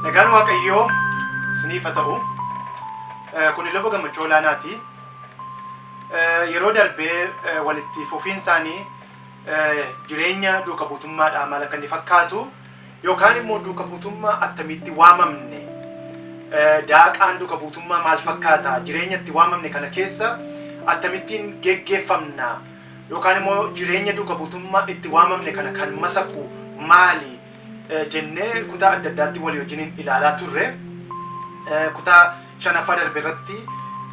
Egaan Waaqayyoo isiniif haa ta'u. Kun illee gammachuu olaanaati. Yeroo darbee walitti fufiin isaanii jireenya duuka buutummaadhaan maal akka inni fakkaatu yookaan immoo duuka buutummaa attamitti waamamne daaqaan duuka buutummaa maal fakkaata jireenya itti waamamne kana keessa attamittiin geggeeffamna yookaan immoo jireenya duuka buutummaa itti waamamne kana kan masaku maali jennee kutaa adda addaatti walii wajjin ilaalaa turre. Kutaa shanaffaa darbe irratti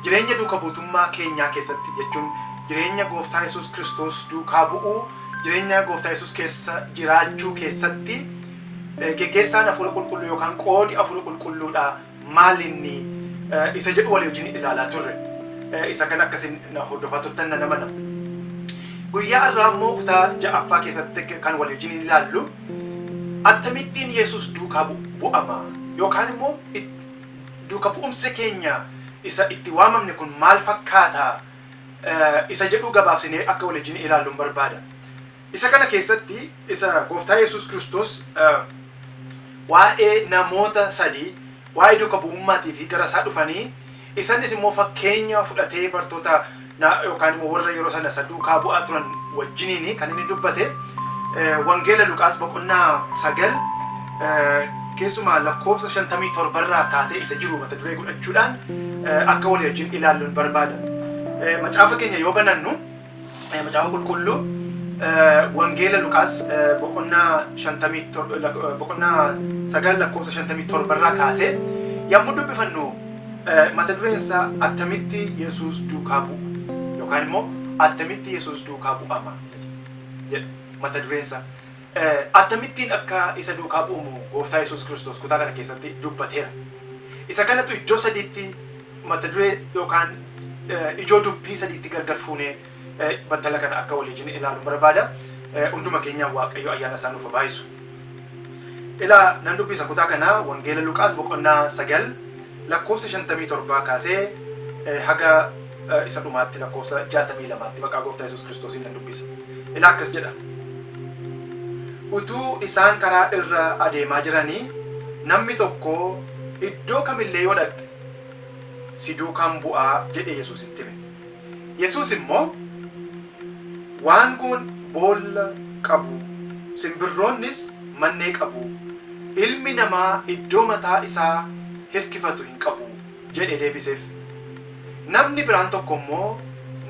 jireenya duuka buutummaa keenyaa keessatti jechuun jireenya Gooftaa Yesuus Kiristoos duukaa bu'uu jireenya Gooftaa Yesuus keessa jiraachuu keessatti geggeessaan hafuura qulqulluu yookaan qoodi hafuura qulqulluudha maalinni isa jedhu walii wajjin ilaalaa turre. Isa kan akkasiin hordofaa turtan nama nama. Guyyaa irraa immoo kutaa ja'affaa keessatti kan walii wajjin ilaallu attamittiin Yesuus duukaa bu'ama yookaan immoo duuka bu'umsi keenya isa itti waamamne kun maal fakkaata isa jedhu gabaabsinee akka walii wajjin ilaalluun barbaada. Isa kana keessatti isa Gooftaa Yesuus Kiristoos waa'ee namoota sadii waa'ee duuka bu'ummaatii fi gara isaa dhufanii isanis immoo fakkeenya fudhatee bartoota yookaan immoo warra yeroo sana isa duukaa bu'aa turan wajjiniin kan inni dubbate Wangeela Luqaas boqonnaa 9 keessumaa lakkoofsa 57 irraa kaasee isa jiru mata duree godhachuudhaan akka walii wajjin ilaalluun barbaada. Macaafa keenya yoo banannu macaafa qulqulluu Wangeela Luqaas boqonnaa 9 lakkoofsa 57 irraa kaasee yommuu dubbifannu mata dureen isaa attamitti Yesuus duukaa bu'u yookaan immoo attamitti Yesuus duukaa bu'ama jedha mata dureen isaa. Attamittiin akka isa duukaa bu'umu Gooftaa Yesuus Kiristoos kutaa kana keessatti dubbateera. Isa kanatu ijoo sadiitti mata duree yookaan ijoo dubbii sadiitti gargar fuunee battala kana akka walii wajjin ilaaluun barbaada. Hunduma keenyaan Waaqayyo ayyaana isaa nuuf baayisu. Ilaa nan dubbisa kutaa kana Wangeela Luqaas boqonnaa 9 lakkoofsa 57 kaasee haga isa dhumaatti lakkoofsa 62tti maqaa Gooftaa Yesuus Kiristoosiin nan dubbisa. Ilaa akkas jedha. Utuu isaan karaa irra adeemaa jiranii namni tokko iddoo kamillee yoo dhaqxe si duukaan bu'aa jedhe Yesuusitti hime. Yesuus immoo waan kun boolla qabu simbirroonnis mannee qabu ilmi namaa iddoo mataa isaa hirkifatu hin qabu jedhe deebiseef. Namni biraan tokko immoo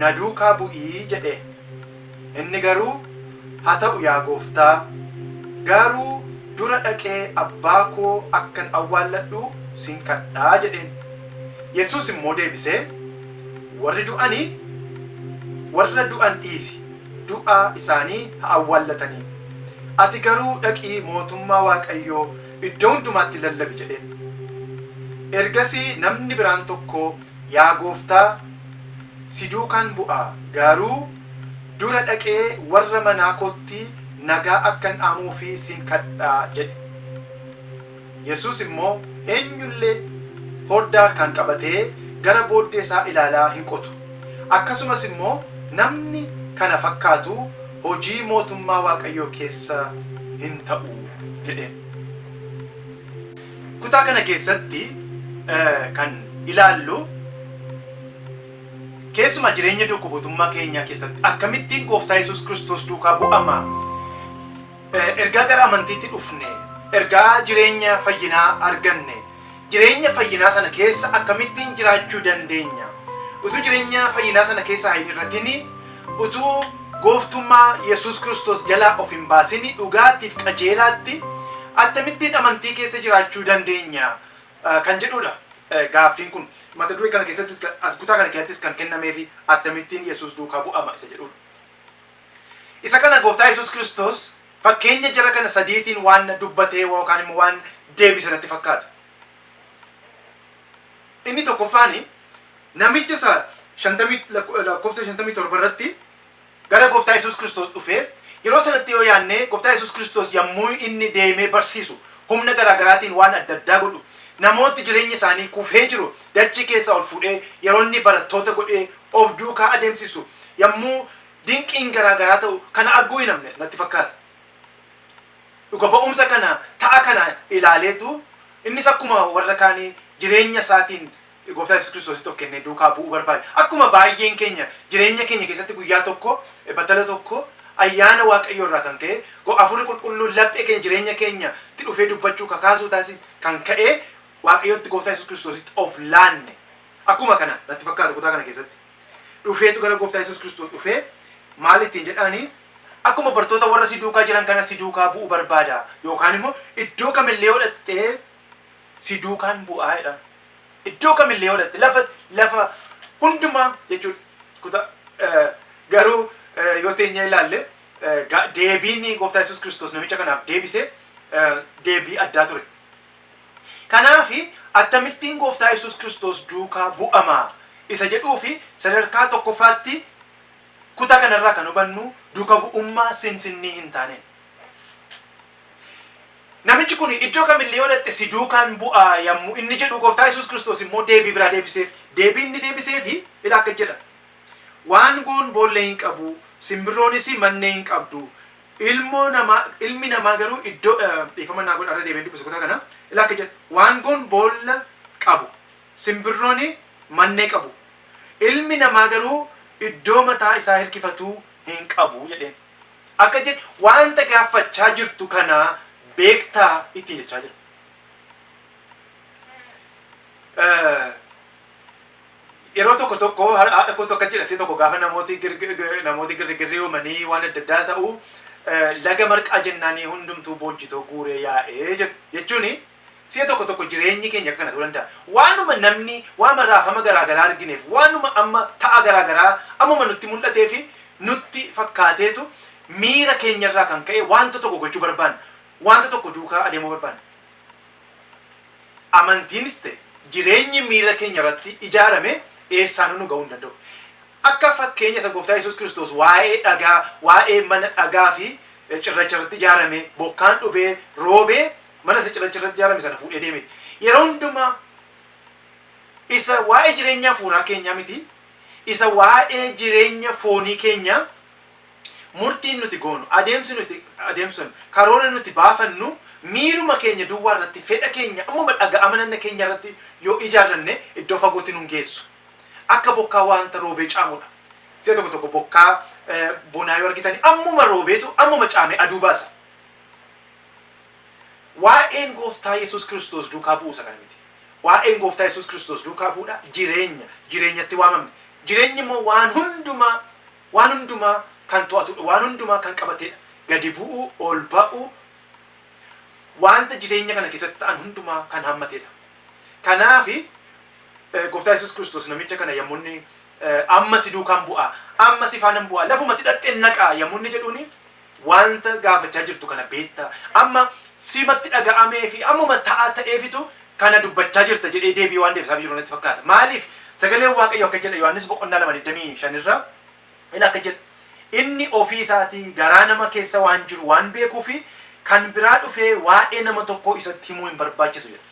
na duukaa bu'ii jedhe. Inni garuu haa ta'u yaa Gooftaa garuu dura dhaqee abbaa koo akkan awwaalladhu sin kadhaa jedheen. Yesuus immoo deebisee warra du'an dhiisi du'a isaanii haa awwaallatanii ati garuu dhaqii mootummaa Waaqayyoo iddoo hundumaatti lallabi jedheen. Ergasii namni biraan tokko yaa Gooftaa si duukaan bu'a garuu dura dhaqee warra manaa kootti nagaa akkan dhaamuu fi sin kadhaa jedhe. Yesuus immoo eenyullee hoddaa kan qabatee gara booddee isaa ilaalaa hin qotu. Akkasumas immoo namni kana fakkaatu hojii mootummaa Waaqayyoo keessa hin ta'u jedheen. Kutaa kana keessatti kan ilaallu keessumaa jireenya duuka buutummaa keenyaa keessatti akkamittiin Gooftaa Yesuus Kiristoos duukaa bu'ama. Ergaa gara amantiitti dhufne, ergaa jireenya fayyinaa arganne, jireenya fayyinaa sana keessa akkamittiin jiraachuu dandeenya. Utuu jireenya fayyinaa sana keessa hin irratini, utuu gooftummaa Yesuus Kiristoos jalaa of hin baasini dhugaatiif qajeelaatti akkamittiin amantii keessa jiraachuu dandeenya kan jedhudha. Gaaffiin kun mata duree kana keessattis kutaa kana keessattis kan kennameefi akkamittiin Yesuus duukaa bu'ama isa jedhudha. Isa kana Gooftaa Yesuus Kiristoos fakkeenya jara kana sadiitiin waan dubbatee yookaan immoo waan deebisanatti fakkaata. Inni tokkoffaani namicha isa lakkoofsa 57 irratti gara Gooftaa Yesuus Kiristoos dhufee yeroo sanatti yoo yaadne Gooftaa Yesuus Kiristoos yommuu inni deemee barsiisu humna garaagaraatiin waan adda addaa godhu namooti jireenya isaanii kufee jiru dachii keessa ol fuudhee yeroo inni barattoota godhee of duukaa adeemsisu yommuu dinqiin garaagaraa ta'u kana arguu hin namne natti fakkaata. Dhuga ba'umsa kana ta'a kana ilaaleetu Innis akkuma warra kaanii jireenya isaatiin Gooftaa Yesuus Kiristoositti of kennee duukaa bu'uu barbaade. Akkuma baay'een keenya jireenya keenya keessatti guyyaa tokko battala tokko ayyaana Waaqayyoo irraa kan ka'e Hafuurri Qulqulluun laphee keenya jireenya keenyatti dhufee dubbachuu kakaasuu taasise kan ka'e Waaqayyootti Gooftaa Yesuus Kiristoositti of laanne. Akkuma kana natti fakkaata kutaa kana keessatti dhufeetu gara Gooftaa Yesuus Kiristoos dhufee maal ittiin jedhaanii akkuma bartoota warra si duukaa jiran kana si duukaa bu'uu barbaada yookaan immoo iddoo kamillee hodhattee si duukaan bu'aa jedha. Iddoo kamillee hodhatte lafa hundumaa jechuudha. Kutaa garuu yoo teenya ilaalle deebiin Gooftaa Yesuus Kiristoos namicha kanaaf deebise deebii addaa ture. Kanaafi akkamittiin Gooftaa Yesuus Kiristoos duukaa bu'amaa isa jedhuu fi sadarkaa tokkoffaatti kutaa kanarraa kan hubannu duukaa bu'ummaa sinsinnii hin taane. Namichi kun iddoo kamillee hodhatte si duukaan bu'aa yommuu inni jedhu Gooftaa Yesuus Kiristoos immoo deebii biraa deebiseef. Deebii inni deebiseefi ilaa akka jedha. Waan goon boollee hin qabu, simbirroonis mannee hin qabdu. Ilmi namaa garuu iddoo dhiifama naa godha irra deebiin dubbisu kutaa kana. Ilaa akka jedha. Waan goon boolla qabu, simbirrooni mannee qabu. Ilmi namaa garuu iddoo mataa isaa hirkifatuu hin qabu jedheen. Akka jedhe wanta gaafachaa jirtu kana beektaa ittiin jechaa jira. Yeroo tokko haadha tokko akka jedhasee tokko gaafa namooti girgirrii uumanii waan adda addaa ta'u laga marqaa jennaanii hundumtuu boojjitoo guuree yaa'ee jedhu jechuuni si'a tokko jireenyi keenya kana ta'uu danda'a. Waanuma namni waama raafama garaagaraa argineef waanuma amma ta'a garaagaraa ammuma nutti mul'atee fi nutti fakkaateetu miira keenyarraa kan ka'e wanta tokko gochuu barbaanna. Wanta tokko duukaa adeemuu barbaanna. Amantiinis ta'e jireenyi miira keenya irratti ijaarame eessaan nu ga'uu hin danda'u. Akka fakkeenya isa Gooftaa Yesuus Kiristoos waa'ee dhagaa, waa'ee mana dhagaa fi cirracha irratti ijaarame bokkaan dhubee roobee mana isa cirracha irratti ijaarame sana fuudhee deeme. Yeroo hundumaa isa waa'ee jireenya hafuuraa keenyaa miti, isa waa'ee jireenya foonii keenyaa murtiin nuti goonu, adeemsun karoora nuti baafannu miiruma keenya duwwaa irratti fedha keenya ammuma amananna keenya irratti yoo ijaarranne iddoo fagootti nun geessu. Akka bokkaa wanta roobee caamudha. Si'a tokko bokkaa bonaa yoo argitanii ammuma roobeetu ammuma caame aduu baasa. Waa'een Gooftaa Yesuus Kiristoos duukaa bu'uusa kana miti. Waa'een Gooftaa Yesuus Kiristoos duukaa bu'uudha jireenyatti waamamne. Jireenyi immoo waan hundumaa kan to'atudha, waan hundumaa kan qabatedha. Gadi bu'uu, ol ba'uu, wanta jireenya kana keessatti ta'an hundumaa kan hammatedha. Kanaafi Gooftaa Yesuus Kiristoos namicha kana yommuu inni amma si duukaan bu'aa, amma si faana bu'aa, lafumatti dhaqxee naqaa yommuu inni jedhuuni wanta gaafachaa jirtu kana beektaa. Amma simatti dhaga'amee fi ammuma ta'eefitu kana dubbachaa jirta jedhee deebii waan deebisaa jiru natti fakkaata. Maaliif sagaleen Waaqayyoo akka jedha Yohaannis 2:25 irraa ila akka jedha inni ofii isaatii garaa nama keessa waan jiru waan beekuu fi kan biraa dhufee waa'ee nama tokko isatti himuu hin barbaachisu jedha.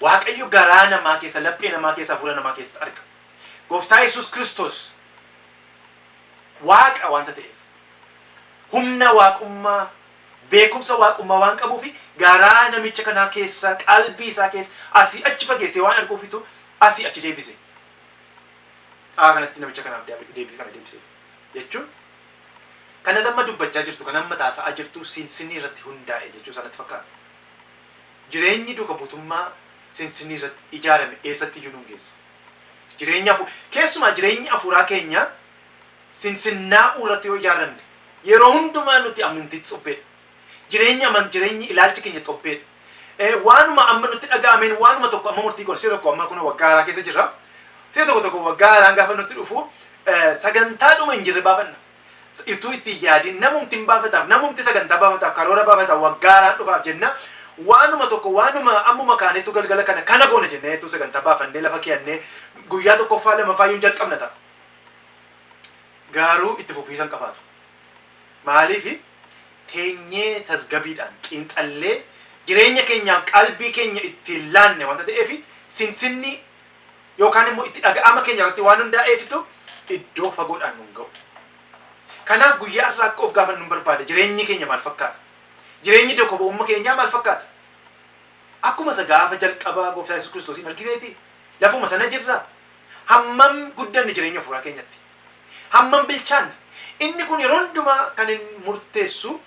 Waaqayyo garaa namaa keessa, laphee namaa keessa, hafuura namaa keessa arga. Gooftaa Yesuus Kiristoos Waaqa wanta ta'eef humna waaqummaa, beekumsa waaqummaa waan qabuuf garaa namicha kanaa keessa, qalbii isaa keessa asii achi fageessee waan arguufitu asii achi deebise. Kanatti namicha kanaaf deebii kana deebise jechuun kana amma dubbachaa jirtu, kana amma taasa'aa jirtu sinsinii irratti hundaa'e jechuu sanatti fakkaata. Jireenyi duuka buutummaa sinsinii irratti ijaarame eessatti iyyuu nu geessu. Keessumaa jireenyi hafuuraa keenya sinsinnaa'uu irratti yoo ijaarranne yeroo hundumaa nuti amantiitti xobbeedha. Jireenyi ilaalcha keenya xobbeedha. Waanuma amma nutti dhaga'ameen waanuma tokko amma murtii godhe tokko amma kun waggaa haaraa keessa jirra. Tokko waggaa haaraan gaafa nutti dhufu sagantaadhuma hin jirre baafanna. Ituu itti yaadin namumti hin baafataaf, namumti sagantaa baafataaf, karoora baafataaf waggaa haaraan dhufaaf jenna. Waanuma ammuma kaanetu galgala kana goona jennee hedduu sagantaa baafannee lafa keeyannee guyyaa tokkoffaa lamaffayyuu hin jalqabna ta'a. Garuu itti fufiisan qabaatu. Maaliif teenyee tasgabiidhaan qiinxallee jireenya keenyaaf qalbii keenya ittiin laanne wanta ta'eef sinsinni yookaan immoo itti dhaga'ama keenya irratti waan hundaa'eefitu iddoo fagoodhaan nun ga'u. Kanaaf guyyaa irraa akka of gaafannu barbaada. Jireenyi keenya maal fakkaata? Jireenyi tokko bu'ummaa keenyaa maal fakkaata? akkuma isa gaafa jalqabaa gooftaa Yesuus Kiristoosiin argiteeti lafuma sana jirra. Hammam guddanni jireenya fuuraa keenyatti. Hammam bilchaan inni kun yeroo hundumaa kan murteessu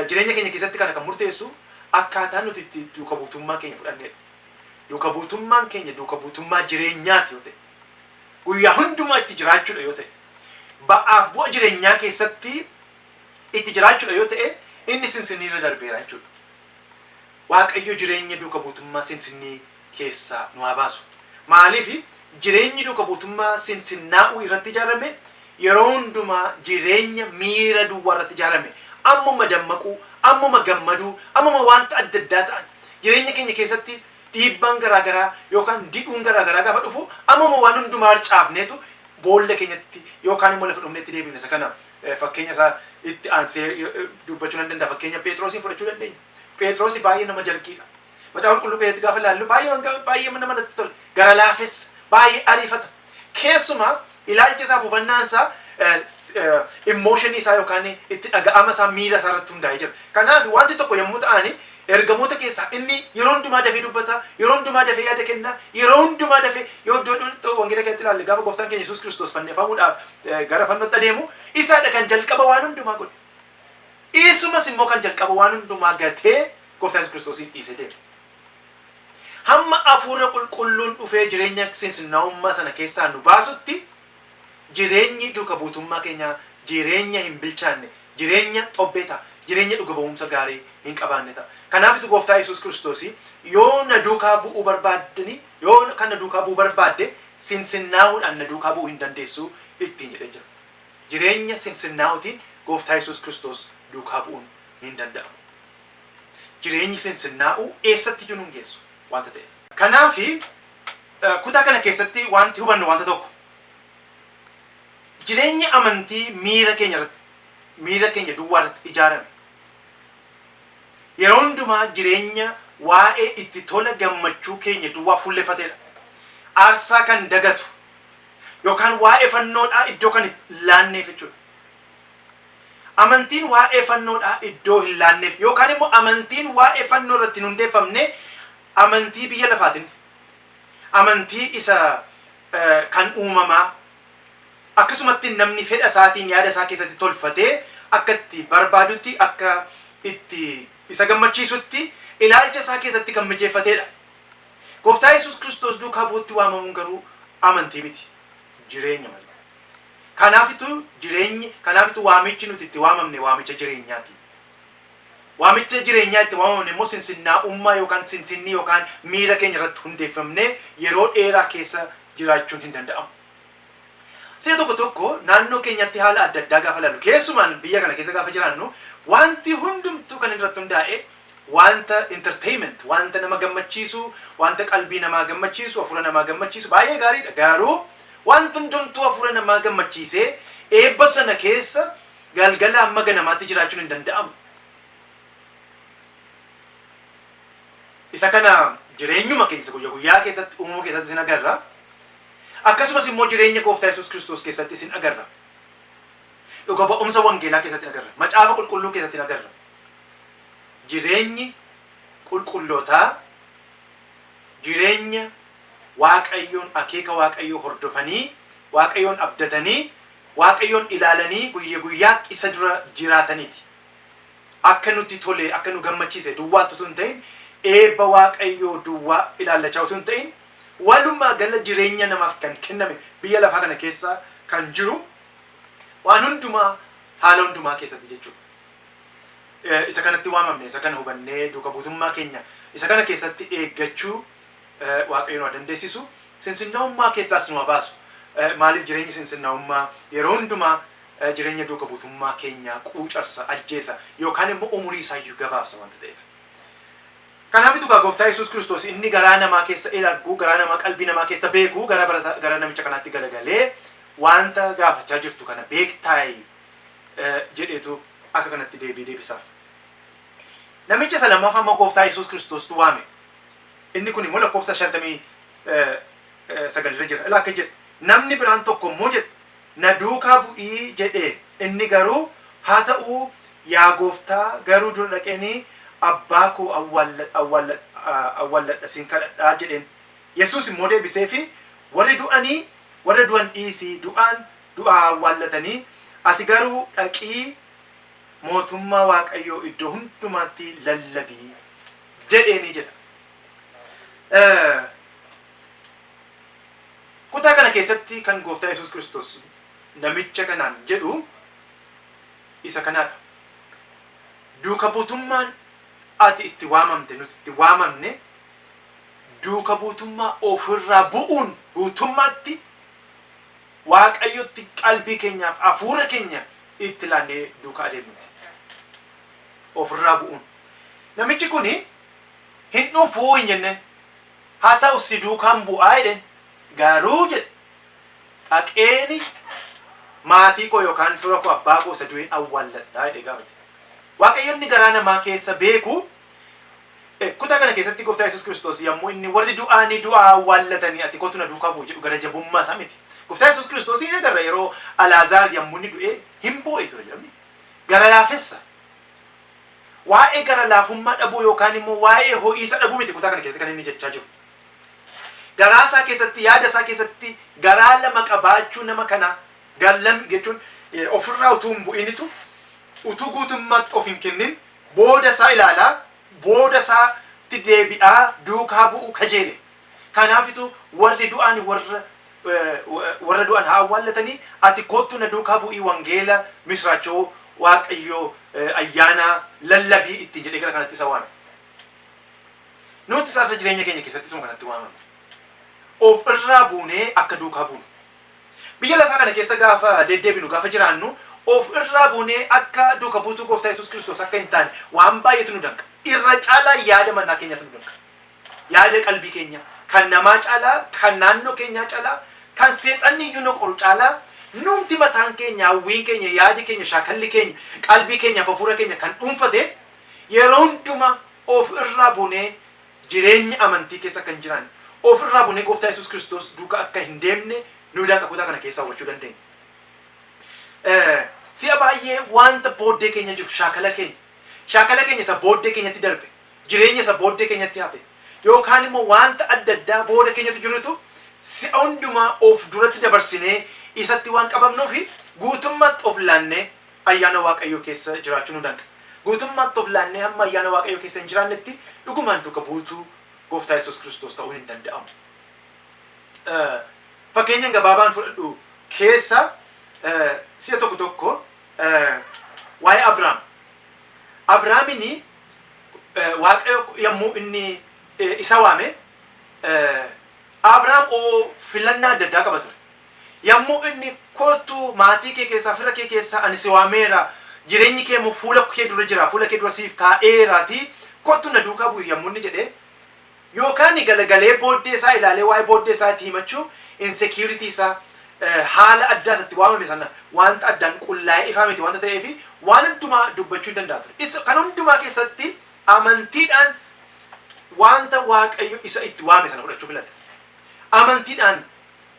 jireenya keenya keessatti kana kan murteessu akkaataa nuti itti duuka buutummaa keenya fudhannedha. Duuka buutummaan keenya duuka buutummaa jireenyaati yoo ta'e guyyaa hundumaa itti jiraachuudha yoo ta'e ba'aaf bu'a jireenyaa keessatti itti jiraachuudha yoo ta'e inni sinsinniirra darbeera jechuudha. Waaqayyo jireenya duuka buutummaa sinsinnii keessaa nu haa baasu. Maaliif jireenyi duuka buutummaa sinsinnaa'uu irratti ijaarame yeroo hundumaa jireenya miira duwwaa irratti ijaarame ammuma dammaquu ammuma gammaduu ammuma wanta adda addaa ta'an jireenya keenya keessatti dhiibbaan garaagaraa yookaan didhuun garaagaraa gaafa dhufu ammuma waan hundumaa harcaafneetu boolla keenyatti yookaan immoo lafa dhumneetti deebine. Isa kana fakkeenya isaa itti aansee dubbachuu nan danda'a. Fakkeenya Phexrosin fudhachuu dandeenya. Phexros baay'ee nama jalqiidha. Macaafa qulqulluu keessatti gaafa ilaallu baay'ee nama natti tola. Gara laafes baay'ee ariifata. Keessumaa ilaalcha isaa hubannaan isaa emotionii isaa yookaan itti dhaga'ama isaa miira isaa irratti hundaa'ee jira. Kanaaf wanti tokko yommuu ta'ani ergamoota keessaa inni yeroo hundumaa dafee dubbata, yeroo hundumaa dafee yaada kenna, yeroo hundumaa dafee yoo iddoo wangeela keessatti ilaalle gaafa gooftaan keenya Yesuus Kiristoos fannifamuudhaaf gara fannootti adeemu isaadha kan jalqaba waan hundumaa godhe. Isumas immoo kan jalqaba waan hundumaa gatee gooftaa Yesuus Kiristoosiin dhiisee deeme. Hamma hafuura qulqulluun dhufee jireenya sinsinnaa'ummaa sana keessaa nu baasutti jireenyi duuka buutummaa keenyaa jireenya hin bilchaanne, jireenya xobbee ta'a, jireenya dhuga ba'umsa gaarii hin qabaanne ta'a. Kanaafitu gooftaa Yesuus Kiristoos yoo na duukaa bu'uu barbaaddani, yoo kan na duukaa bu'uu barbaadde sinsinnaa'uudhaan na duukaa bu'uu hin dandeessu ittiin jedhee jira. Jireenya sinsinnaa'uutiin gooftaa Yesuus Kiristoos duukaa bu'uun hin danda'amu. Jireenyi sinsinnaa'uu eessatti jiru hin geessu wanta ta'e. Kanaafi kutaa kana keessatti wanti hubannu wanta tokko. Jireenya amantii miira keenya duwwaa irratti ijaarame. Yeroo hundumaa jireenya waa'ee itti tola gammachuu keenya duwwaa fuulleeffatedha. Aarsaa kan dagatu yookaan waa'ee fannoodhaa iddoo kan laanneef jechuudha. Amantiin waa'ee fannoodhaa iddoo hin laanneef yookaan immoo amantiin waa'ee fannoo irratti hin hundeeffamne amantii biyya lafaatiin amantii isa kan uumamaa akkasumatti namni fedha isaatiin yaada isaa keessatti tolfatee akka itti barbaadutti akka itti isa gammachiisutti ilaalcha isaa keessatti kan mijeeffatedha. Gooftaa Yesuus Kiristoos duukaa bu'uutti waamamuun garuu amantii miti, jireenya malee. Kanaafitu waamichi nuti itti waamamne waamicha jireenyaati. Waamicha jireenyaa itti waamamne immoo sinsinnaa'ummaa yookaan sinsinnii yookaan miira keenya irratti hundeeffamne yeroo dheeraa keessa jiraachuun hin danda'amu. Si'a tokko naannoo keenyatti haala adda addaa gaafa ilaallu keessumaan biyya kana keessa gaafa jiraannu wanti hundumtuu kan irratti hundaa'e wanta entertainment, wanta nama gammachiisu, wanta qalbii namaa gammachiisu, hafuura namaa gammachiisu baay'ee gaariidha. Garuu wanti hundumtuu hafuura namaa gammachiisee eebba sana keessa galgala amma ganamaatti jiraachuun hin danda'amu. Isa kana jireenyuma keessa guyyaa keessatti uumama keessatti isin agarra. Akkasumas immoo jireenya gooftaa Yesuus Kiristoos keessatti isin agarra. Dhuga ba'umsa wangeelaa keessatti agarra. Macaafa qulqulluu keessatti agarra. Jireenyi qulqullootaa jireenya waaqayyoon akeeka waaqayyoo hordofanii, waaqayyoon abdatanii, waaqayyoon ilaalanii guyyaatti isa dura jiraataniiti. Akka nutti tole, akka nu gammachiise duwwaatti utuu hin ta'in eebba waaqayyoo duwwaa ilaallachaa utuu hin ta'in walumaa gala jireenya namaaf kan kenname biyya lafaa kana keessa kan jiru waan hundumaa haala hundumaa keessatti jechuudha. Isa kanatti waamamne, isa kana hubannee duuka buutummaa keenya isa kana keessatti eeggachuu waaqayyoon waa dandeessisu sinsinnaa'ummaa keessaas nu baasu. Maaliif jireenyi sinsinnaa'ummaa yeroo hundumaa jireenya duuka buutummaa keenyaa quucarsa, ajjeesa yookaan immoo umurii isaayyuu gabaabsa wanta ta'eef. Kanaaf dhugaa gooftaa Yesuus Kiristoos inni garaa namaa keessa ilaaluu, garaa namaa qalbii namaa keessa beekuu, gara namicha kanaatti galagalee wanta gaafachaa jirtu kana beektaay jedheetu akka kanatti deebisaaf. Namicha isa lammaffaa immoo gooftaa Yesuus Kiristoostu waame. Inni kun immoo lakkoofsa 59 irra jira. Ilaa akka jedhe namni biraan tokko immoo jedhe na duukaa bu'ii jedhe inni garuu haa ta'uu yaa gooftaa garuu dura dhaqeenii abbaa koo awwaalladha siin kadhadhaa jedheen. Yesuus immoo deebisee fi warra du'an dhiisii du'aa awwaallatanii ati garuu dhaqii mootummaa Waaqayyoo iddoo hundumaatti lallabii jedheeni jedha. Kutaa kana keessatti kan Gooftaa Yesuus Kiristoos namicha kanaan jedhu isa kanaadha. Duuka buutummaan ati itti waamamte nuti itti waamamne duuka buutummaa ofirraa bu'uun guutummaatti Waaqayyotti qalbii keenyaaf hafuura keenya itti laannee duuka adeemnuti. Ofirraa bu'uun. Namichi kuni hin dhufuu hin jenne haa ta'u si duukaan bu'aa jedhen garuu jedhe dhaqeeni maatii koo yookaan fira koo abbaa koo isa du'e awwaalladhaa jedhe gaafate. Waaqayyoonni garaa namaa keessa beeku. Kutaa kana keessatti Gooftaa Yesuus Kiristoos yommuu inni warri du'aa awwaallatanii ati kottu na duukaa bu'u jedhu gara jabummaa isaa miti. Gooftaa Yesuus Kiristoos inni agarra yeroo Alaazaar yommuu inni du'e hin boo'e ture jedhamni. Gara laafessa. Waa'ee gara laafummaa dhabuu yookaan immoo waa'ee ho'iisa dhabuu miti kutaa kana keessatti kan inni jechaa jiru. Garaa isaa keessatti yaada isaa keessatti garaa lama qabaachuu nama kana gallam jechuun ofirraa utuu hin bu'initu utuu guutummaatti of hin kennin booda isaa ilaalaa booda isaatti deebi'aa duukaa bu'uu kajeele. Kanaafitu warri du'aan warra du'an haa awwaallatanii ati kottu na duukaa bu'ii wangeela misraachoo Waaqayyoo ayyaana lallabii ittiin jedhee gara kanatti isa waame. Nuti sarara jireenya keenya keessatti isuma kanatti waamame. Of irraa buunee akka duukaa buunu. Biyya lafaa kana keessa gaafa deddeebinu gaafa jiraannu of irraa buunee akka duuka buutuu Gooftaa Yesuus Kiristoos akka hin taane waan baay'eetu nu danqa. Irra caalaa yaada manaa keenyatu nu danqa. Yaada qalbii keenya kan namaa caalaa, kan naannoo keenyaa caalaa, kan seexanni iyyuu nu qoru caalaa numti mataan keenya, hawwiin keenya, yaadi keenya, shaakalli keenya, qalbii keenya, hafuura keenya kan dhuunfate yeroo hundumaa of irraa buunee jireenya amantii keessa kan jiran of irraa buunee Gooftaa Yesuus Kiristoos duuka akka hin deemne nu danqa kutaa kana keessa hubachuu dandeenya. Si'a baay'ee wanta booddee keenya jiru shaakala keenya isa booddee keenyatti darbe, jireenya isa booddee keenyatti hafe yookaan immoo wanta adda addaa booda keenyatti jirutu si'a hundumaa of duratti dabarsinee isatti waan qabamnuufi guutummaatti of laannee ayyaana Waaqayyoo keessa jiraachuu nu danqa. Guutummaatti of laannee hamma ayyaana Waaqayyoo keessa hin jiraannetti dhugumaan duuka buutuu Gooftaa Yesuus Kiristoos ta'uu hin danda'amu. Fakkeenya gabaabaan fudhadhu keessa si'a tokko waa'ee Abrahaam. Abrahaamini Waaqayyo yommuu inni isa waame Abrahaam filannaa adda addaa qaba ture. Yommuu inni kottu maatii kee keessaa fira kee keessaa ani si waameera jireenyi kee immoo fuula kee dura jira fuula kee dura siif kaa'eeraati kottu na duukaa bu'i yommuu inni jedhee yookaan galagalee booddee isaa ilaalee waa'ee booddee isaatti himachuu insecurity isaa haala addaa isatti waamame sana wanta addaan qullaa'ee ifaa miti wanta ta'eefi waan hundumaa dubbachuu danda'a ture. Kan hundumaa keessatti amantiidhaan wanta Waaqayyo isa itti waame sana fudhachuu filate. Amantiidhaan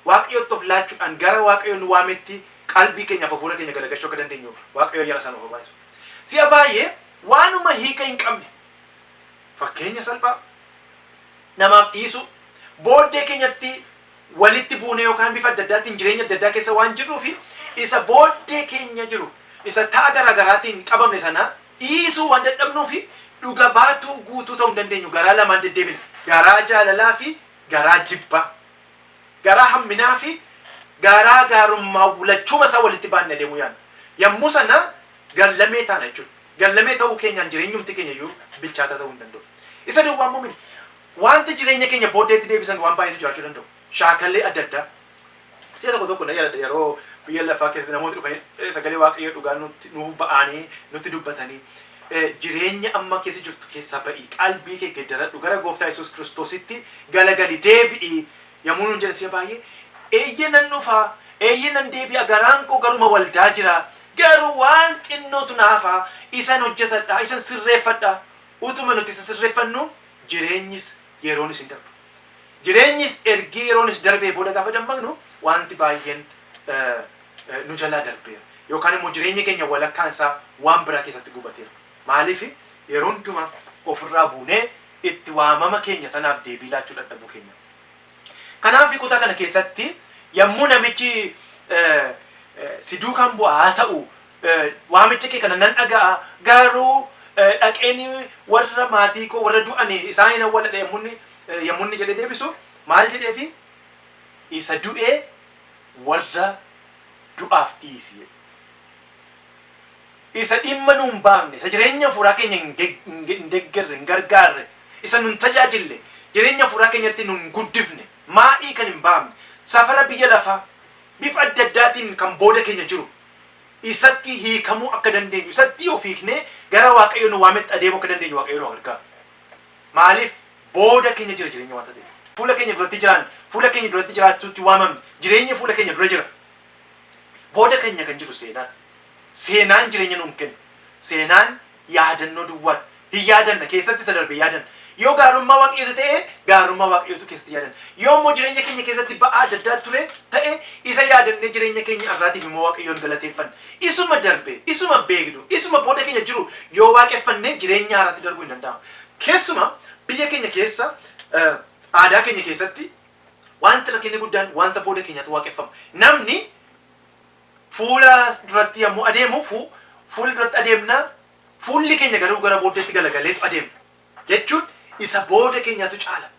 Waaqayyotti of laachuudhaan gara Waaqayyo nu waametti qalbii keenyaaf hafuura keenya galagalchuu akka dandeenyu Waaqayyo ayyaana sana nuuf baasu. Si'a baay'ee waanuma hiika hin qabne fakkeenya salphaa namaaf dhiisu booddee keenyatti walitti buune yookaan bifa adda addaatiin jireenya adda addaa keessa waan jirruufi isa booddee keenya jiru isa ta'a garaagaraatiin qabamne sana dhiisuu waan dadhabnuufi dhuga baatuu guutuu ta'uu hin dandeenyu garaa lamaan deddeebine garaa jaalalaa fi garaa jibbaa. Garaa hamminaa fi garaa gaarummaa wulachuuma isaa walitti baanne adeemuu yaadna. Yommuu sana gallamee taana jechuudha. Gallamee ta'uu keenyaan jireenyumti keenya iyyuu bilchaataa ta'uu hin danda'u. Isa duwwaa immoo miti. Wanti jireenya keenya booddeetti deebisan waan baay'eetu jiraachuu danda'u. Shaakallee adda addaa. Si'a tokko yeroo biyya lafaa keessatti namooti dhufanii sagalee Waaqayyoo dhugaa nuuf ba'anii nutti dubbatanii jireenya amma keessa jirtu keessaa ba'ii qalbii kee geeddaradhu gara Gooftaa Yesuus Kiristoositti galagali deebi'i. Yommuu nuun jedhan si'a baay'ee eeyyenan dhufaa eeyyenan deebi'a garaan koo garuma waldaa jira garuu waan xinnootu naafaa isan hojjetadha isan sirreeffadha utuma nuti isa sirreeffannu jireenyis yeroonis hin darbu. Jireenyis ergii yeroonis darbee booda gaafa dammaqnu wanti baay'een nu jalaa darbeera yookaan immoo jireenya keenya walakkaan isaa waan biraa keessatti gubateera. Maaliif yeroo hundumaa ofirraa buunee itti waamama keenya sanaaf deebii laachuu dadhabuu keenya. Kanaaf kutaa kana keessatti yommuu namichi si duukaan bu'aa haa ta'u waamicha kee kana nan dhaga'a garuu dhaqeeni warra maatii koo warra du'anii isaan awwala yommuu inni jedhee deebisu maal jedheefi isa du'ee warra du'aaf dhiisi. Isa dhimma nuun baafne isa jireenya fuuraa keenya hin deeggarre hin gargaarre isa nun tajaajille jireenya fuuraa keenyatti nun guddifne maa'ii kan hin baafne safara biyya lafaa bifa adda addaatiin kan booda keenya jiru isatti hiikamuu akka dandeenyu isatti of hiiknee gara Waaqayyo nu waametti adeemuu akka dandeenyu Waaqayyo nu gargaara. Maaliif booda keenya jira jireenya wanta ta'e fuula keenya duratti jiraan fuula keenya duratti jiraachuutti waamamne jireenya fuula keenya dura jira booda keenya kan jiru seenaan jireenya nuun kennu seenaan yaadannoo duwwaadha hin yaadanna keessatti isa darbe yaadanna yoo gaarummaa Waaqayyoo ta'e gaarummaa Waaqayyootu keessatti yaadanna yoo immoo jireenya keenya keessatti ba'aa adda addaa ture ta'e isa yaadannee jireenya keenya irraatiif immoo Waaqayyoon galateeffanna isuma darbe isuma beeknu isuma booda keenya jiru yoo waaqeffannee jireenya haaraatti darbuu hin danda'amu. Keessuma biyya keenya keessa aadaa keenya keessatti wanta rakkinni guddaan wanta booda keenyatu waaqeffama. Namni fuula duratti yommuu adeemu fuula duratti adeemna fuulli keenya garuu gara booddeetti galagaleetu adeema jechuun isa booda keenyatu caala.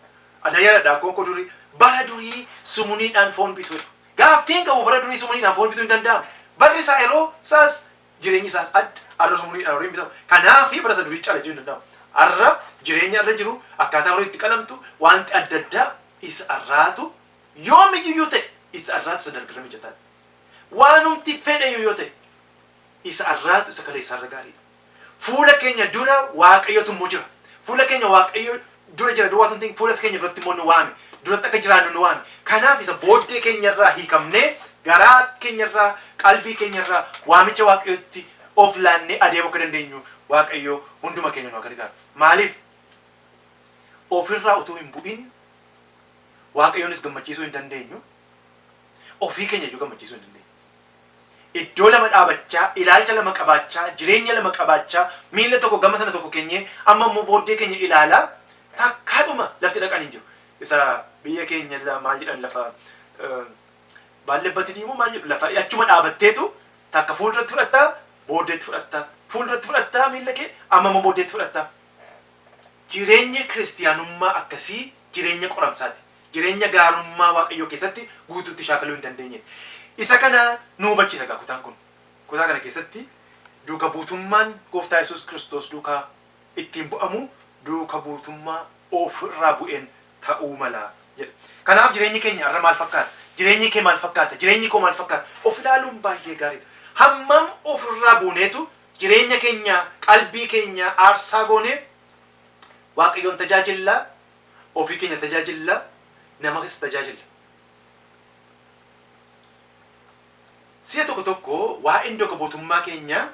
Ana yaadadha gonko durii bara durii sumuuniidhaan foon bituudha. Gaaffiin qabu bara durii sumuuniidhaan foon bituu hin danda'amu. Barri isaa yeroo isaas jireenyi isaas adda arra sumuuniidhaan horii bitamu. Kanaaf bara isa durii caala jechuu hin danda'amu. Arra jireenya irra jiru akkaataa horii itti qalamtu wanti adda addaa isa arraatu yoomiyyuu ta'e isa arraatu isa dargara mijataadha. Waanumti fedhe yoo ta'e isa arraatu isa kaleessa irra gaariidha. Fuula keenya dura Waaqayyotu immoo jira. Fuula keenya Waaqayyo dura jira duwwaa tuntiin fuula keenya duratti immoo nu waame duratti akka jiraannu nu waame. Kanaaf isa booddee keenya irraa hiikamnee garaa keenya irraa qalbii keenya irraa waamicha Waaqayyotti of laannee adeemuu akka dandeenyu Waaqayyo hunduma keenya nu gargaara. Maaliif ofirraa utuu hin bu'in Waaqayyoonis gammachiisuu hin dandeenyu ofii keenya iyyuu gammachiisuu hin dandeenyu. Iddoo lama dhaabachaa ilaalcha lama qabaachaa jireenya lama qabaachaa miila tokko gama sana tokko keenyee amma immoo booddee keenya ilaalaa takkaadhuma lafti dhaqan hin jiru. Isa biyya keenya maal jedhan lafa baallebbatti immoo maal jedhu lafa achuma dhaabatteetu takka fuulduratti fudhattaa booddeetti fudhattaa fuulduratti fudhattaa miila kee amma immoo booddeetti fudhattaa. Jireenya kiristiyaanummaa akkasii jireenya qoramsaati. Jireenya gaarummaa Waaqayyoo keessatti guutuutti shaakaluu hin dandeenye. Isa kana nu hubachiisa kutaan kun. Kutaa kana keessatti duuka buutummaan Gooftaa Yesuus Kiristoos duukaa ittiin bu'amu duuka buutummaa ofirraa bu'een ta'uu mala jedha. Kanaaf jireenyi keenya irra maal fakkaata? Jireenyi kee maal fakkaata? Jireenyi koo maal fakkaata? Of ilaaluun baay'ee gaariidha. Hammam ofirraa buuneetu jireenya keenya qalbii keenya aarsaa goonee Waaqayyoon tajaajilla ofii keenya tajaajilla nama keessa tajaajilla. Si'a tokko waa'een duuka buutummaa keenya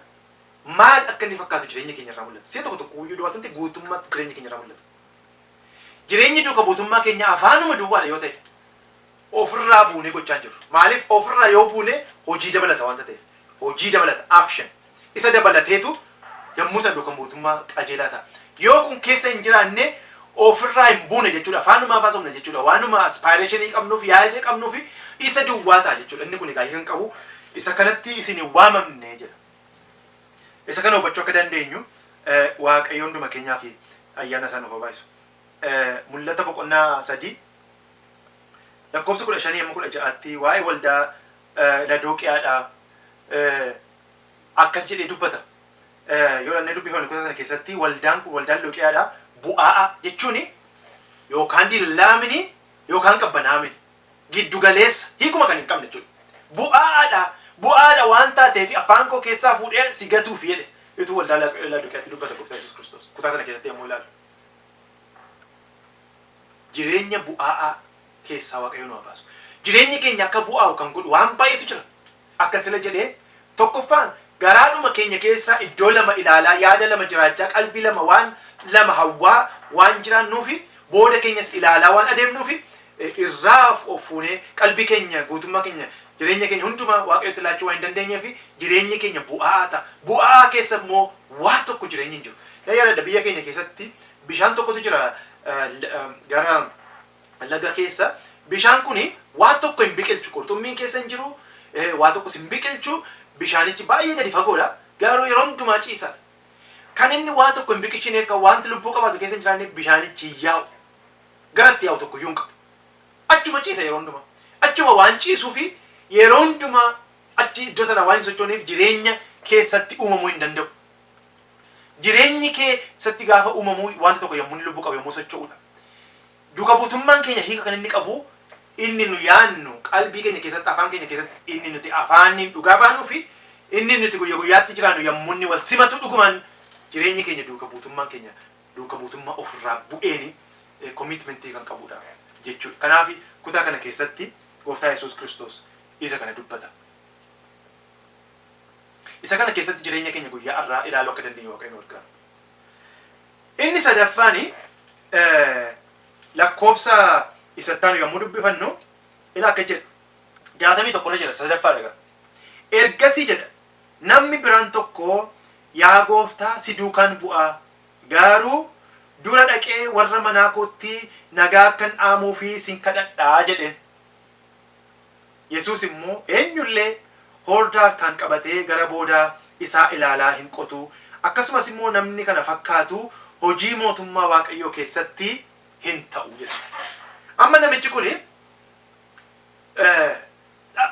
maal akka inni fakkaatu jireenya keenya irraa mul'ata. Si'a tokko iyyuu duwwaatutti guutummaatti jireenya keenya irraa mul'ata. Jireenyi duuka buutummaa keenya afaanuma duwwaadha yoo ta'e ofirraa buunee gochaa jiru. Maaliif ofirraa yoo buune hojii dabalata wanta ta'eef. Hojii dabalata action. Isa dabalateetu yommuu san duuka buutummaa qajeelaa ta'a. Yoo kun keessa hin jiraanne ofirraa hin buune jechuudha. Afaanuma baasofna jechuudha. Waanuma aspirationii qabnuuf yaada qabnuuf isa duwwaa ta'a jechuudha. Inni kun egaa hin qabu. Isa kanatti isin waamamne jedha. Isa kana hubachuu akka dandeenyu Waaqayyo hunduma keenyaa fi ayyaana isaa nuuf habaayisu. Mul'ata boqonnaa 3 lakkoofsa 15 amma 16tti waa'ee waldaa Laodooqiyaadhaa akkas jedhee dubbata. Yoo dhannee dubbifamne kutaa kana keessatti waldaan kun waldaan Laodooqiyaadhaa bu'aa jechuun yookaan dillaamini yookaan qabbanaamini giddu galeessa hiikuma kan hin qabne jechuudha. Bu'aadha waan taateef afaan koo keessaa fuudhee si gatuuf jedhe utuu waldaa Laodooqiyaatti dubbata Gooftaa Yesuus Kiristoos kutaa sana keessatti yommuu ilaalu. Jireenya bu'aa keessaa Waaqayyo nu baasu. Jireenyi keenya akka bu'aa kan godhu waan baay'eetu jira. Akka sila jedhee tokkoffaan garaadhuma keenya keessaa iddoo lama ilaalaa yaada lama jiraachaa qalbii lama waan lama hawwaa waan jiraannuufi booda keenyas ilaalaa waan adeemnuufi irraa of fuunee qalbii keenya guutummaa keenya jireenya keenya hundumaa Waaqayyotti laachuu waan hin dandeenyeef jireenyi keenya bu'aa ta'a. Bu'aa keessa immoo waa tokko jireenyi hin jiru. Yaadadha biyya keenya keessatti bishaan tokkotu jira gara laga keessa. Bishaan kuni waa tokko hin biqilchu, qurxummiin keessa hin jiru, waa tokko hin biqilchu, bishaanichi baay'ee gadi fagoodha. Garuu yeroo hundumaa ciisa. Kan inni waa tokko hin biqilchine kan wanti lubbuu qabaatu keessa hin jiraanne bishaanichi yaa'u. Garatti yaa'u tokko iyyuu hin qabu. Achuma ciisa yeroo hundumaa. Achuma waan ciisuu fi yeroo hundumaa achi iddoo sana waan hin sochooneef jireenya keessatti uumamuu hin danda'u. Jireenyi keessatti gaafa uumamuu wanti tokko yommuu lubbuu qabu yommuu socho'uudha. Duuka buutummaan keenya hiika kan inni qabu inni nu yaannu qalbii keenya keessatti afaan keenya keessatti inni nuti afaaniin dhugaa baanuu fi inni nuti guyyaa guyyaatti jiraannu yommuu inni wal simatu dhugumaan jireenyi keenya duuka buutummaan keenya duuka buutummaa ofirraa bu'eeni commitmentii kan qabudha jechuudha. Kanaaf kutaa kana keessatti Gooftaa Yesuus Kiristoos isa kana dubbata. Isa kana keessatti jireenya keenya guyyaa irraa ilaaluu akka dandeenyu Waaqayyoon argaa. Inni sadaffaani lakkoofsa isattaan yommuu dubbifannu ilaa akka jedhu 61 irra jira sadaffaadha. Ergasii jedha namni biraan tokko yaa Gooftaa si duukaan bu'aa garuu dura dhaqee warra manaa kootti nagaa kan dhaamuu fi sin kadhadhaa jedheen. Yesuus immoo eenyullee hordaa kan qabatee gara boodaa isaa ilaalaa hin qotu. Akkasumas immoo namni kana fakkaatu hojii mootummaa Waaqayyoo keessatti hin ta'u jedha. Amma namichi kuni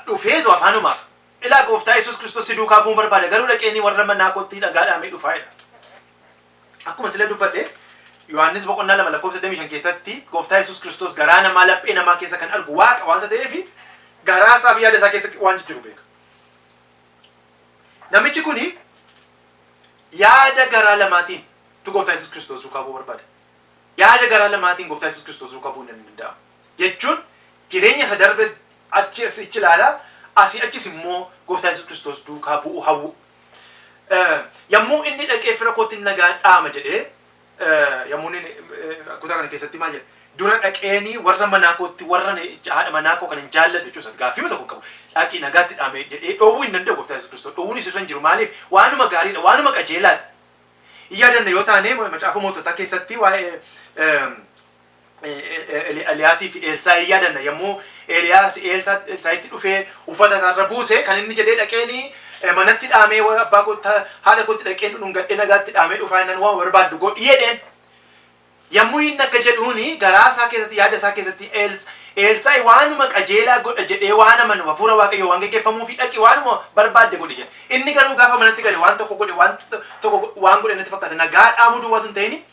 dhufeetu afaanumaaf ilaa Gooftaa Yesuus Kiristoos si duukaa bu'uu barbaada garuu dhaqee warra manaa kootti nagaa dhaamee dhufaadha. Akkuma sila dubbadhe Yohaannis boqonnaa 2 lakkoofsa 25 keessatti Gooftaa Yesuus Kiristoos garaa namaa laphee namaa keessa kan argu Waaqa waanta ta'eef garaa isaa fi yaada isaa keessa waan jiru beeka. Namichi kuni yaada garaa lamaatiin Gooftaa Yesuus Kiristoos duukaa bu'uu barbaada. Yaada garaa lamaatiin Gooftaa Yesuus Kiristoos duukaa bu'uu hin danda'amu. Jechuun jireenya isa darbes achi ilaala asii achis immoo Gooftaa Yesuus Kiristoos duukaa bu'uu hawwu. Yommuu inni dhaqee fira kootti nagaa dhaama jedhee yommuu inni kutaa kana keessatti maal jedhe dura dhaqeeni warra manaa kootti warra haadha manaa koo kan hin jaalladhu jechuudha. Gaaffii tokko qabu dhaqii nagaatti dhaame jedhee dhoowwuu hin danda'u Gooftaa Yesuus Kiristoos. Dhoowwuun isirra hin jiru maaliif waanuma gaariidha waanuma qajeelaadha. Yaadanna yoo taane macaafa moototaa keessatti waa'ee Eliyaasii fi Elsaa'i yaadanna yommuu Eliyaas Elsaa'itti dhufee uffata isaarra buuse kan inni jedhee dhaqeeni manatti dhaamee abbaa kootti haadha kootti dhaqeen dhungadhee nagaatti dhaamee dhufaa innaan waan barbaaddu godhi jedheen. Yommuu inni akka jedhuuni garaa isaa keessatti yaada isaa keessatti Elsaa'i waanuma qajeelaa godha jedhee waan amanu hafuura Waaqayyoo waan geggeeffamuu fi dhaqi waanuma barbaadde godhi jedhe. Inni garuu gaafa manatti gale waan tokko godhe waan godhe natti fakkaata nagaa dhaamuu duwwaatu hin ta'ini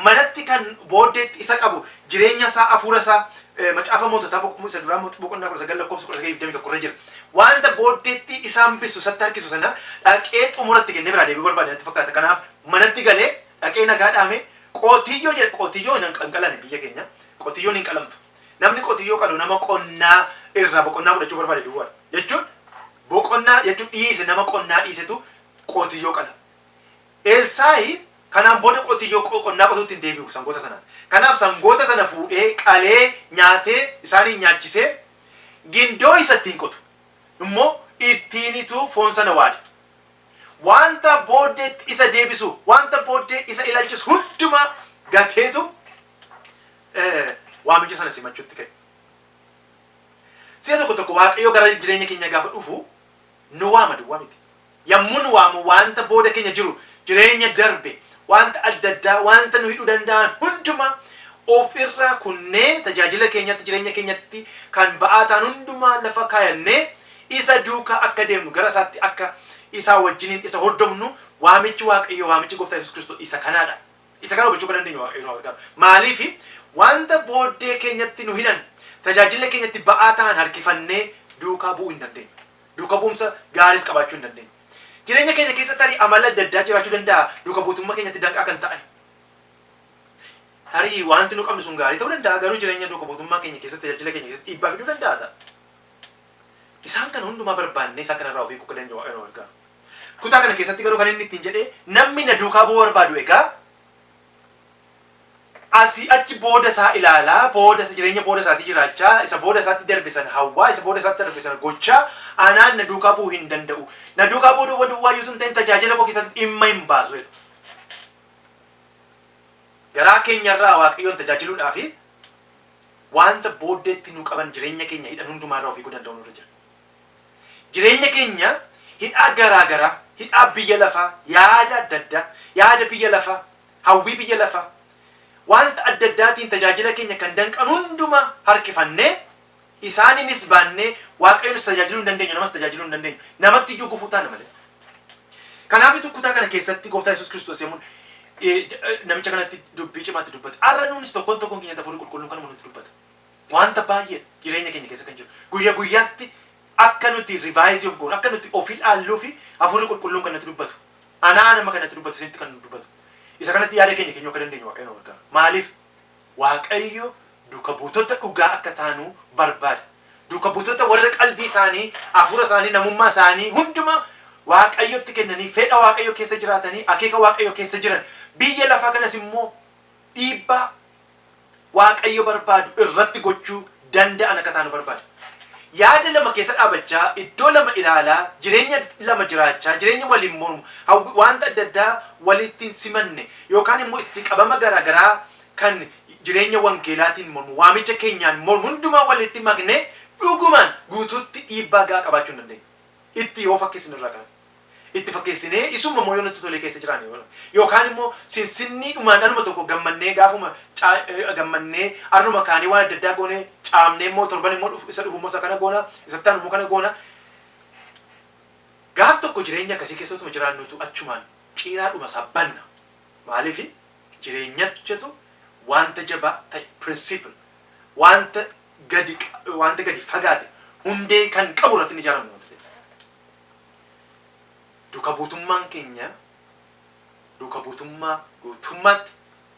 manatti kan booddeetti isa qabu jireenya isaa hafuura isaa macaafa moototaa isa duraa boqonnaa 19 lakkoofsa 19 irra jira. Wanta booddeetti isaan bisu satti harkisu sana dhaqee xumuratti kennee biraa deebi'uu barbaade natti fakkaata. Kanaaf manatti galee dhaqee nagaa dhaame qotiyyoo jedhe qotiyyoo hin qalane biyya keenya qotiyyoon hin qalamtu. Namni qotiyyoo qalu nama qonnaa irraa boqonnaa fudhachuu barbaade duwwaadha. Jechuun boqonnaa jechuun dhiise nama qonnaa dhiisetu qotiyyoo qala. Elsaa'i kanaan booda qotiyyoo qonnaa qotuutti hin deebi'u sangoota sanaan. Kanaaf sangoota sana fuudhee qalee nyaatee isaanii nyaachisee gindoo isa ittiin qotu. Immoo ittiinitu foon sana waade. Wanta booddeetti isa deebisu, wanta booddee isa ilaalchisu hundumaa gateetu waamicha sana simachuutti ka'e. Si'a tokko Waaqayyoo gara jireenya keenya gaafa dhufu nu waama duwwaa miti. Yommuu nu waamu wanta booda keenya jiru jireenya darbe wanta adda addaa wanta nu hidhuu danda'an hundumaa ofirraa kunnee tajaajila keenyatti jireenya keenyatti kan ba'aa ta'an hundumaa lafa kaayannee isa duukaa akka deemnu gara isaatti akka isaa wajjiniin isa hordofnu waamichi Waaqayyoo waamichi Gooftaa Yesuus Kiristoos isa kanaadha. Isa kana hubachuu kan dandeenyu Waaqayyoo. Maaliif wanta booddee keenyatti nu hidhan tajaajila keenyatti ba'aa ta'an harkifannee duukaa bu'uu hin dandeenyu. Duukaa bu'umsa gaariis qabaachuu hin dandeenyu. Jireenya keenya keessatti amala adda addaa jiraachuu danda'a duukaa buutummaa keenyatti danqaa kan ta'an. Tarii wanti nu qabnu sun gaarii ta'uu danda'a garuu jireenya duukaa buutummaa keenya keessatti tajaajila keenya keessatti dhiibbaa fiduu danda'a. Isaan kana hundumaa barbaannee isaan kanarraa ofii kukkuu danda'u Waaqayyoon argaa. Kutaa kana keessatti garuu kan inni ittiin jedhee namni na duukaa bu'uu barbaadu egaa asii achi booda isaa ilaalaa jireenya booda isaatii jiraachaa isa booda isaatti darbe sana hawwaa isa booda isaatti darbe sana gochaa anaan na duukaa bu'uu hin danda'u. Na duukaa bu'uu duwwaa yoo ta'in tajaajila koo keessatti dhimma hin baasu. garaa keenyarraa waaqayyoon tajaajiluudhaaf wanta booddeetti nu qaban jireenya keenya hidhan hundumaarraa ofii godhan danda'u nurra jira. Jireenya keenya hidhaa garaa garaa, hidhaa biyya lafaa, yaada adda addaa, yaada biyya lafaa, hawwii biyya lafaa, wanta adda addaatiin tajaajila keenya kan danqan hundumaa harkifannee isaaniinis baannee waaqayyoon tajaajiluu hin dandeenyu, namas tajaajiluu hin dandeenyu, namatti iyyuu gufuu taana malee. Kanaaf kutaa kana keessatti Gooftaa Yesuus Kiristoos yemmuu namicha kanatti dubbii cimaatti dubbate, har'a nuunis tokkoon keenya Hafuurri Qulqulluun kana nutti dubbata. Wanta baay'ee jireenya keenya keessa kan jiru. Guyyaa guyyaatti akka nuti rivaayizii of goonu, akka nuti ofii dhaalluu fi Hafuurri Qulqulluun kan nutti dubbatu. Anaa nama kanatti dubbatu, isinitti kan dubbatu. Isa kanatti yaada keenya keenyuu akka dandeenyu Waaqayyo nu gargaara. Maaliif? Waaqayyo duuka buutota dhugaa akka taanu barbaada. Duuka buutota warra qalbii isaanii, hafuura isaanii, namummaa isaanii hundumaa Waaqayyotti kennanii, fedha Waaqayyo keessa jiraatanii, akeeka Waaqayyo keessa jiran, biyya lafaa kanas immoo dhiibbaa Waaqayyo barbaadu irratti gochuu danda'an akka taanu barbaada. Yaada lama keessa dhaabachaa, iddoo lama ilaalaa, jireenya lama jiraachaa, jireenya waliin mormu, wanta adda addaa walitti simanne yookaan immoo itti qabama garaagaraa kan jireenya wangeelaatiin mormu, waamicha keenyaan mormu hundumaa walitti makne dhugumaan guutuutti dhiibbaa gahaa qabaachuu hin dandeenye. Itti yoo fakkeessin irraa kana. Itti fakkeessinee isuma immoo yoo nutti tolee keessa jiran yookaan immoo sinsinnii dhumaan anuma tokko gammannee gaafuma gammannee arruma kaanii waan adda addaa goonee caamnee immoo torban immoo isa dhufummoo isa kana goona, isatti aanummoo kana goona. Gaaf tokko jireenya akkasii keessattuu jiraannutu achumaan ciiraadhuma sabbanna. Maaliif jireenyatu wanta jabaa ta'e principle wanta gadi fagaate hundee kan qabu irratti ni ijaaramu. Duuka buutummaan keenya duuka buutummaa guutummaatti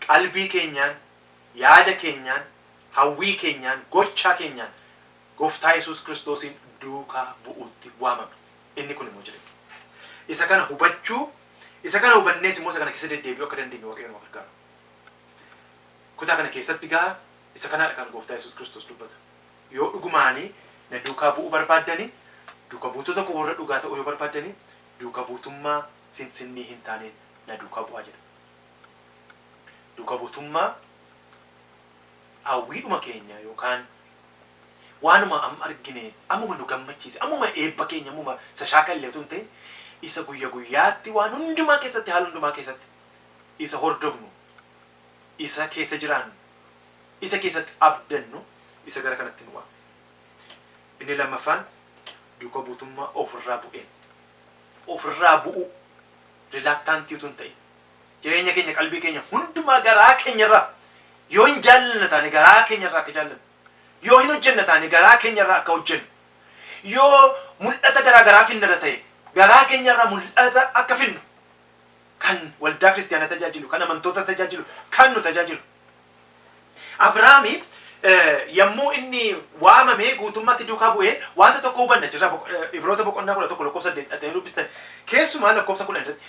qalbii keenyaan, yaada keenyaan, hawwii keenyaan, gochaa keenyaan Gooftaa Yesuus Kiristoosiin duukaa bu'uutti waamame. Inni kun immoo jireenya. Isa kana hubachuu, isa kana hubannees immoo isa kana keessa deddeebi'uu akka dandeenyu Waaqayyo nu gargaara. Kutaa kana keessatti gaa isa kanaadha kan Gooftaa Yesuus Kiristoos dubbatu. Yoo dhugumaanii na duukaa bu'uu barbaaddanii, duuka buutota koo warra dhugaa ta'uu yoo barbaaddanii, duuka buutummaa sinsinnii hin taaneen na duukaa bu'aa jedha. Duuka buutummaa hawwiidhuma keenya yookaan waanuma amma argine, ammuma nu gammachiise, ammuma eebba keenya, ammuma isa shaakalleetu hin ta'in isa guyya guyyaatti waan hundumaa keessatti, haala hundumaa keessatti isa hordofnu, isa keessa jiraannu, isa keessatti abdannu, isa gara kanatti nu waama. Inni lammaffaan duuka buutummaa ofirraa bu'een. Ofirraa bu'uu rilaaktaantii utuu hin ta'in jireenya keenya, qalbii keenya hundumaa garaa keenyarraa yoo hin jaallanne taane garaa keenyarraa akka jaallannu, yoo hin hojjenne taane garaa keenyarraa akka hojjennu, yoo mul'ata garaa garaa finnara ta'e garaa keenyarraa mul'ata akka finnu, kan waldaa kiristaanaa tajaajilu, kan amantoota tajaajilu, kan nu tajaajilu. Abrahaami yommuu inni waamamee guutummaatti duukaa bu'ee wanta tokko hubanna jirra. Ibroota boqonnaa 11 lakkoofsa 8 dubbistan keessumaa lakkoofsa 10 irratti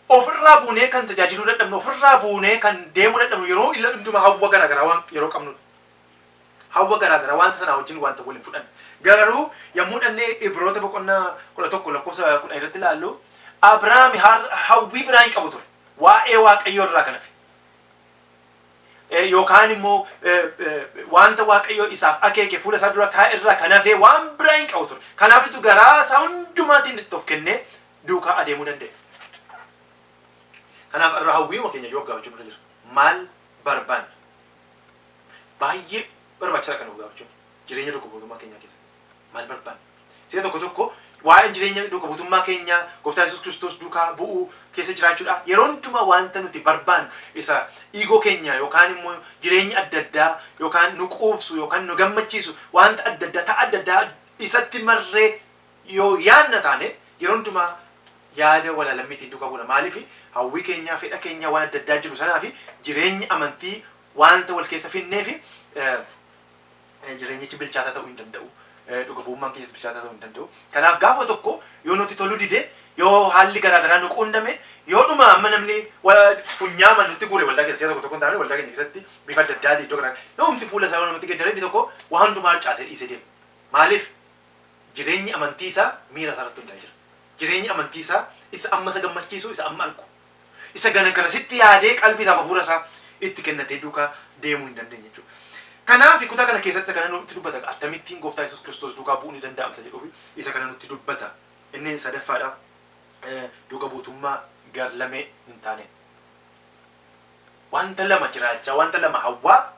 ofirraa buunee kan tajaajiluu dadhabnu, ofirraa buunee kan deemuu dadhabnu yeroo hundumaa hawwa garaagaraa waan yeroo qabnu, hawwa garaagaraa wanta sanaa wajjin wanta waliin fudhanne. Garuu yommuu dhannee Ibroota boqonnaa 11 lakkoofsa 10 irratti ilaallu Abrahaami hawwii biraa hin qabu ture waa'ee Waaqayyoo irraa kan hafe. Yookaan immoo wanta Waaqayyo isaaf akeeke fuula isaa dura kaa'e irraa kan hafe waan biraa hin qabu ture. Kanaafitu garaa isaa hundumaatiin itti of kennee duukaa adeemuu danda'e. Kanaaf irraa hawwiima keenya yoo gaafachuu nurra jira. Maal barbaanna? Baay'ee barbaachisaa kan gaafachuun jireenya duuka buutummaa keenyaa keessatti. Maal barbaanna? Siree tokko tokko waa'een jireenya duuka buutummaa keenyaa Gooftaa Yesuus Kiristoos duukaa bu'uu keessa jiraachuudha. Yeroo hundumaa wanta nuti barbaannu isa ego keenya yookaan immoo jireenya adda addaa yookaan nu quubsu yookaan nu gammachiisu wanta adda addaa ta'a adda addaa isatti marree yoo yaadna taane yeroo hundumaa yaada walaalammiitiin duukaa buuna. Maaliif hawwii keenyaa, fedha keenyaa waan adda addaa jiru sanaa fi jireenya amantii wanta wal keessa finnee fi jireenyichi bilchaataa ta'uu hin danda'u. Dhuga bu'ummaan keenyas bilchaataa ta'uu hin danda'u. Kanaaf gaafa tokko yoo nuti toluu dide, yoo haalli garaagaraa nu quunname, yoo dhuma amma namni funyaaman nutti guure waldaa keessa tokko tokko hin taane waldaa keenya keessatti bifa adda addaatiin iddoo garaagaraa namumti fuula isaa namatti gaddaree tokko waan hundumaa harcaasee dhiisee deema. Maaliif? Jireenyi amantii isaa miira isaa irratti hundaa'ee jira. Jireenyi amantii isaa isa amma isa gammachiisu, isa amma argu, isa gana garasitti yaadee qalbii isaa hafuura isaa itti kennatee duukaa deemuu hin dandeenye jechuudha. Kanaaf kutaa kana keessatti kana nutti dubbata akkamittiin Gooftaa Yesuus Kiristoos duukaa bu'uu ni danda'amsa jedhuufi isa kana nutti dubbata. Inni sadaffaadha duuka buutummaa garlamee hin taane. Wanta lama jiraachaa, wanta lama hawwaa,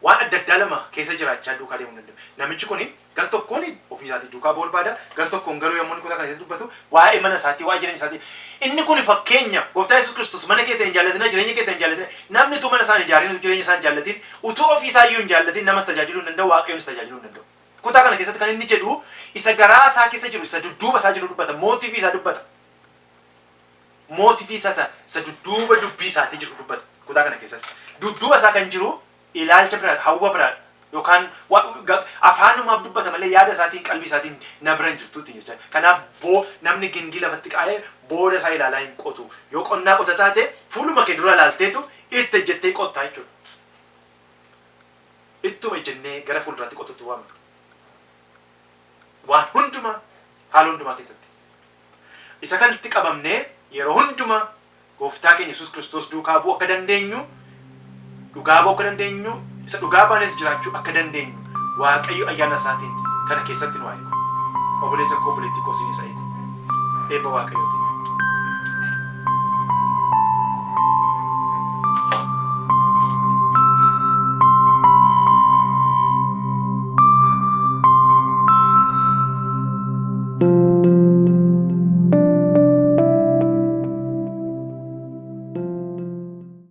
waan adda addaa lama keessa jiraachaa duukaa deemuu danda'u. Namichi kuni gar tokkoon ofii isaatii duukaa barbaada, gar tokkoon garuu yommuu kutaa kana keessatti dubbatu waa'ee mana isaatii, waa'ee jireenya isaatii. Inni kun fakkeenya Gooftaa Yesuus Kiristoos mana keessa hin jaallatina, jireenya keessa hin jaallatina. Namni utuu mana isaa hin ijaarin, jireenya isaa hin jaallatin, utuu ofii isaa iyyuu hin jaallatin namas tajaajiluu hin danda'u, Waaqayyoon tajaajiluu hin danda'u. Kutaa kana keessatti kan inni jedhu isa garaa isaa keessa jiru, isa dudduuba isaa jiru dubbata, mootii fi isaa dubbata. Mootii fi isa dudduuba dubbii isaatii jiru dubbata. Kutaa kana keessatti dudduuba isaa kan jiru ilaalcha biraadha, hawwa biraadha. Yookaan afaanumaaf dubbata malee yaada isaatiin qalbii isaatiin na bira hin jirtuutti jecha. Kanaaf namni gindii lafatti qaa'ee booda isaa ilaalaa hin qotu. Yoo qonnaa qota taate fuuluma kee dura ilaalteetu itti ejjettee qottaa jechuudha. Ittuma ejjennee gara fuulduraatti qotutti waamna. Waan hundumaa haala hundumaa keessatti. Isa kanatti qabamnee yeroo hundumaa Gooftaa keenya Yesuus Kiristoos duukaa bu'uu akka dandeenyu, dhugaa ba'uu akka dandeenyu, isa dhugaa baanes jiraachuu akka dandeenyu Waaqayyo ayyaana isaatiin kana keessatti nu haa eegu. Obboleessa koo obboleettii koo siin isa eegu. Eebba Waaqayyooti.